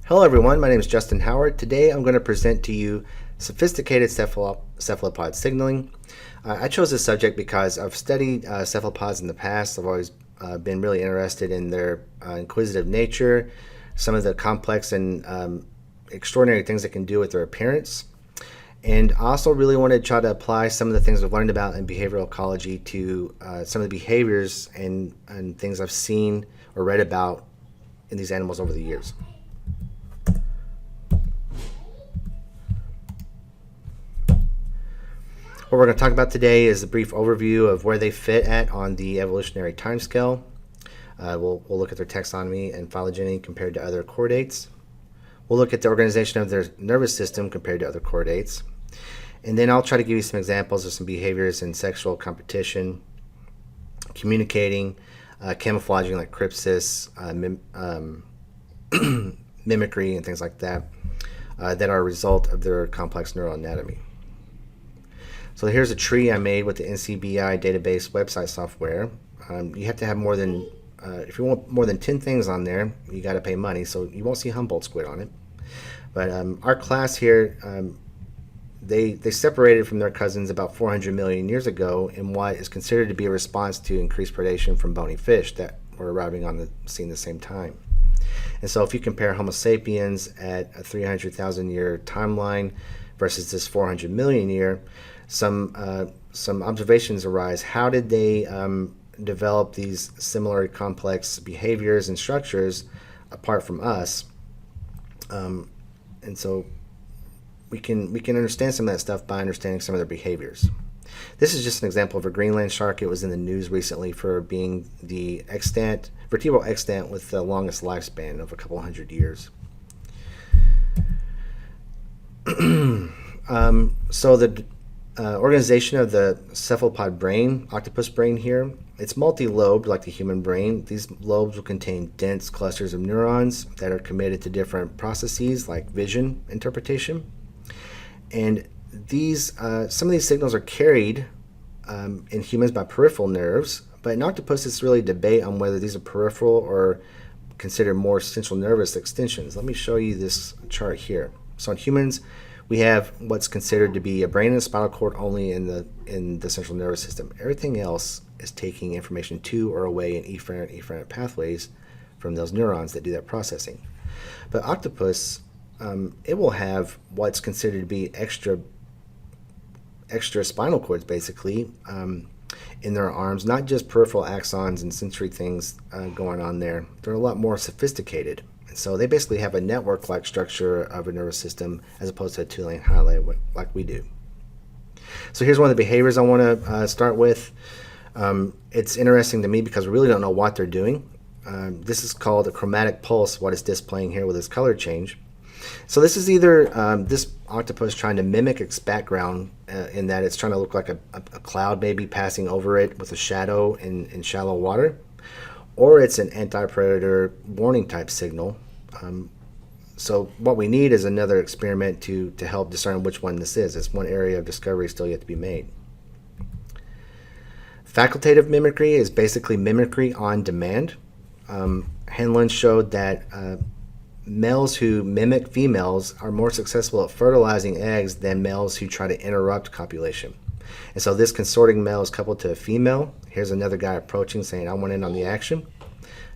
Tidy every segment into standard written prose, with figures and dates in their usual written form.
Hello everyone, my name is Justin Howard. Today I'm going to present to you sophisticated cephalopod signaling. I chose this subject because I've studied cephalopods in the past. I've always been really interested in their inquisitive nature, some of the complex and extraordinary things they can do with their appearance. And I also really want to try to apply some of the things I've learned about in behavioral ecology to some of the behaviors and things I've seen or read about in these animals over the years. What we're going to talk about today is a brief overview of where they fit at on the evolutionary timescale. We'll look at their taxonomy and phylogeny compared to other chordates. We'll look at the organization of their nervous system compared to other chordates. And then I'll try to give you some examples of some behaviors in sexual competition, communicating, camouflaging like crypsis, mimicry, and things like that, that are a result of their complex neural anatomy. So here's a tree I made with the NCBI database website software. You have to have more than, if you want more than 10 things on there, you got to pay money, so you won't see Humboldt squid on it. But our class here, they separated from their cousins about 400 million years ago in what is considered to be a response to increased predation from bony fish that were arriving on the scene at the same time. And so if you compare Homo sapiens at a 300,000 year timeline versus this 400 million year, some observations arise. How did they develop these similar complex behaviors and structures apart from us? And so we can understand some of that stuff by understanding some of their behaviors. This is just an example of a Greenland shark. It was in the news recently for being the vertebral extant with the longest lifespan of a couple hundred years. So the organization of the cephalopod brain, octopus brain here, it's multi-lobed like the human brain. These lobes will contain dense clusters of neurons that are committed to different processes like vision interpretation. And these, some of these signals are carried in humans by peripheral nerves, but in octopus it's really debate on whether these are peripheral or considered more central nervous extensions. Let me show you this chart here. So in humans, we have what's considered to be a brain and a spinal cord only in the central nervous system. Everything else is taking information to or away in efferent and efferent pathways from those neurons that do that processing. But octopus, it will have what's considered to be extra spinal cords, basically, in their arms, not just peripheral axons and sensory things going on there. They're a lot more sophisticated. And so they basically have a network-like structure of a nervous system as opposed to a two-lane highway like we do. So here's one of the behaviors I want to start with. It's interesting to me because we really don't know what they're doing. This is called a chromatic pulse, what it's displaying here with its color change. So this is either this octopus trying to mimic its background in that it's trying to look like a cloud maybe passing over it with a shadow in shallow water, or it's an anti-predator warning type signal. So what we need is another experiment to help discern which one this is. It's one area of discovery still yet to be made. Facultative mimicry is basically mimicry on demand. Henlon showed that males who mimic females are more successful at fertilizing eggs than males who try to interrupt copulation. And so this consorting male is coupled to a female. Here's another guy approaching saying, I want in on the action.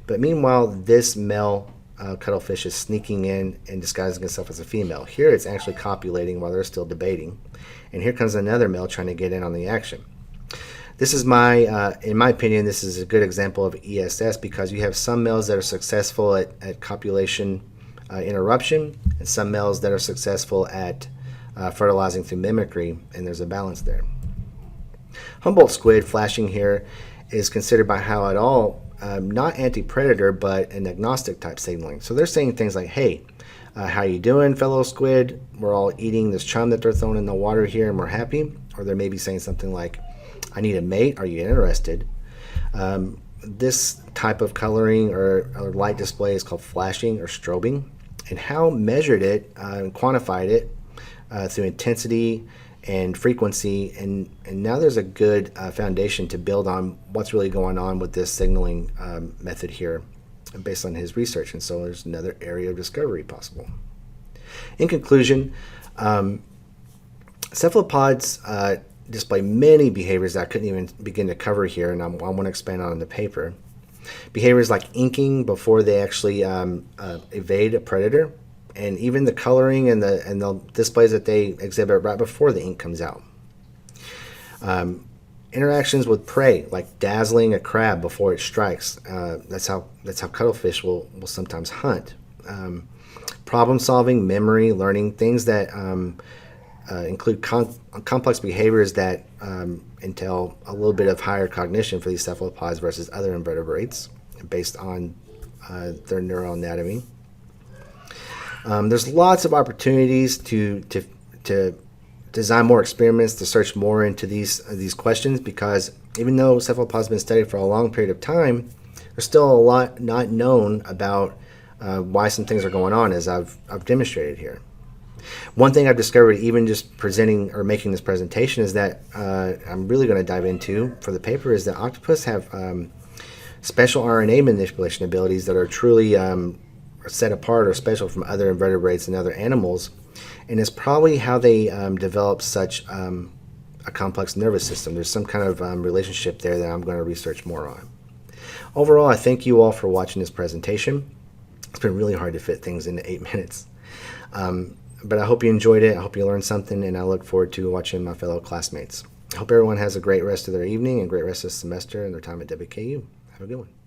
But meanwhile, this male cuttlefish is sneaking in and disguising himself as a female. Here it's actually copulating while they're still debating. And here comes another male trying to get in on the action. This is in my opinion, this is a good example of ESS because you have some males that are successful at copulation interruption and some males that are successful at fertilizing through mimicry, and there's a balance there. Humboldt squid flashing here is considered by Howe et al. Not anti-predator, but an agnostic type signaling. So they're saying things like, hey, how you doing, fellow squid? We're all eating this chum that they're throwing in the water here and we're happy. Or they may be saying something like, I need a mate, are you interested? This type of coloring or light display is called flashing or strobing. And Howe measured it and quantified it through intensity and frequency, and now there's a good foundation to build on what's really going on with this signaling method here based on his research. And so there's another area of discovery possible. In conclusion, cephalopods display many behaviors that I couldn't even begin to cover here, and I want to expand on in the paper. Behaviors like inking before they actually evade a predator, and even the coloring and the displays that they exhibit right before the ink comes out. Interactions with prey, like dazzling a crab before it strikes. That's how cuttlefish will sometimes hunt. Problem solving, memory, learning, things that include complex behaviors that entail a little bit of higher cognition for these cephalopods versus other invertebrates based on their neural anatomy. There's lots of opportunities to design more experiments, to search more into these questions, because even though cephalopods have been studied for a long period of time, there's still a lot not known about why some things are going on, as I've demonstrated here. One thing I've discovered, even just presenting or making this presentation, is that I'm really going to dive into for the paper, is that octopus have special RNA manipulation abilities that are truly set apart or special from other invertebrates and other animals, and it's probably how they develop such a complex nervous system. There's some kind of relationship there that I'm going to research more on. Overall, I thank you all for watching this presentation. It's been really hard to fit things into 8 minutes. But I hope you enjoyed it. I hope you learned something, and I look forward to watching my fellow classmates. I hope everyone has a great rest of their evening and great rest of the semester and their time at WKU. Have a good one.